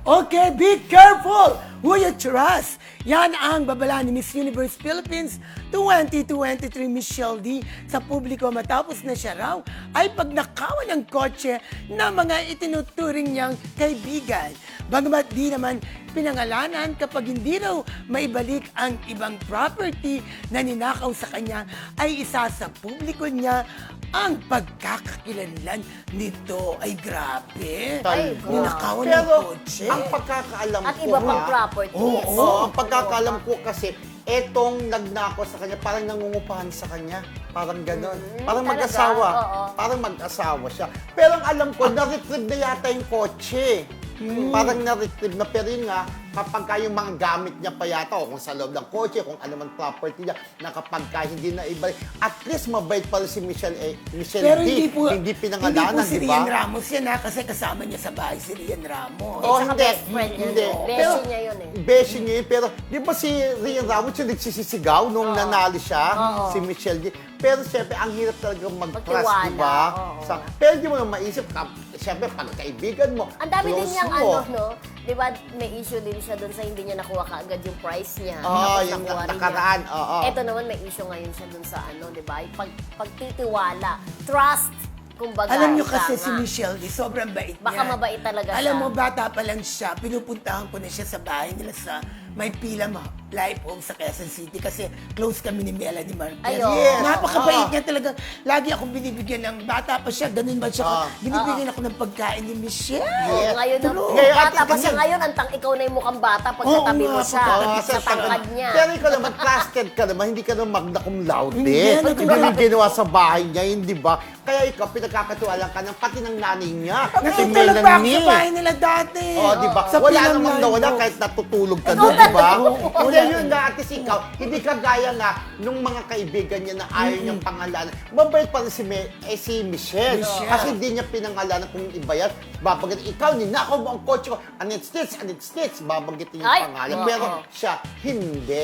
Okay, be careful who you trust. Yan ang babala ni Miss Universe Philippines 2023 Michelle D sa publiko matapos na siya raw ay pagnakawan ng kotse ng mga itinuturing niyang kaibigan. Bagamat di naman pinangalanan kapag hindi raw maibalik ang ibang property na ninakaw sa kanya ay isa sa publiko niya ang pagkakakilanlan nito. Ay grabe. Ay, Ninakawan ng Pero kotse. ang pagkakaalam At ko, iba pang ha? properties. Oo, ang pagkakaalam ko kasi, etong nagnako sa kanya, parang nangungupahan sa kanya. Parang gano'n. Parang talaga? mag-asawa. Oo. Parang mag-asawa siya. Pero ang alam ko, na-retrieve na yata yung kotse. Parang na-retrieve na. Pero yun nga, kapag ka yung mga gamit niya pa yata, o kung sa loob ng kotse, kung ano man property niya, na kapag ka hindi na ibalik, at least mabait pa rin si Michelle Pero D. Hindi po pinangalanan, si di Rian ba? Ramos yan ha, kasi kasama niya sa bahay si Rian Ramos. Oh, Saka hindi. best friend niya. Hindi. Beshi niya yun eh. Beshi niya yun, pero di ba si Rian Ramos yung nagsisisigaw nung nanalo siya, Oo. si Michelle D. Pero siyempre, ang hirap talaga mag-trust, Magtiwala, di ba? oo. Pero di mo na maisip, siyempre, pagkaibigan mo, Ang dami din close niyang mo. no? Di ba may issue din siya doon sa hindi niya nakuha kaagad yung price niya. Oo, Tapos yung nakuha rin nakaraan, niya. oo. Ito naman may issue ngayon siya doon sa di ba? Yung pagtitiwala, trust, kumbaga. Alam niyo kasi ika si nga. Michelle D, sobrang bait Baka niya. mabait talaga siya. Alam mo, bata pa lang siya, pinupuntahan ko na siya sa bahay nila sa may pila life home sa Quezon City kasi close kami ni Melanie Marquez. Ay, oo. Yes. Napakabait Oo. niya talaga. Lagi akong binibigyan ng bata pa siya, ganun ba siya? Binibigyan ako ng pagkain ni Michelle. Yes. Ngayon, True. Ngayon, bata ate, pa siya kasi- ngayon, ikaw na yung mukhang bata pagkatabi Oo mo nga, siya. pagkatabi Sa tangkad niya. Pero ikaw naman, trusted ka naman, hindi ka naman magna cum laude. Hindi, Hindi mo ginawa sa bahay niya, hindi ba? Kaya ikaw, pinagkakatuwalan ka ng pati ng nanay niya. Si Natutulog pa ako Melanie. sa bahay nila dati. Oh, di ba? Sa Wala pilang namang line nawala box. kahit natutulog ka doon, di ba? Hindi, yun nga, at least ikaw, hindi ka gaya nga nung mga kaibigan niya na ayaw niyang pangalanan. Mabait pa rin si Michelle. Michelle. Kasi hindi niya pinangalanan kung iba yan. Babagitin, ikaw, ninakaw mo ang kotse ko. And it's babanggitin yung Ay, pangalan. oo. Pero siya, hindi.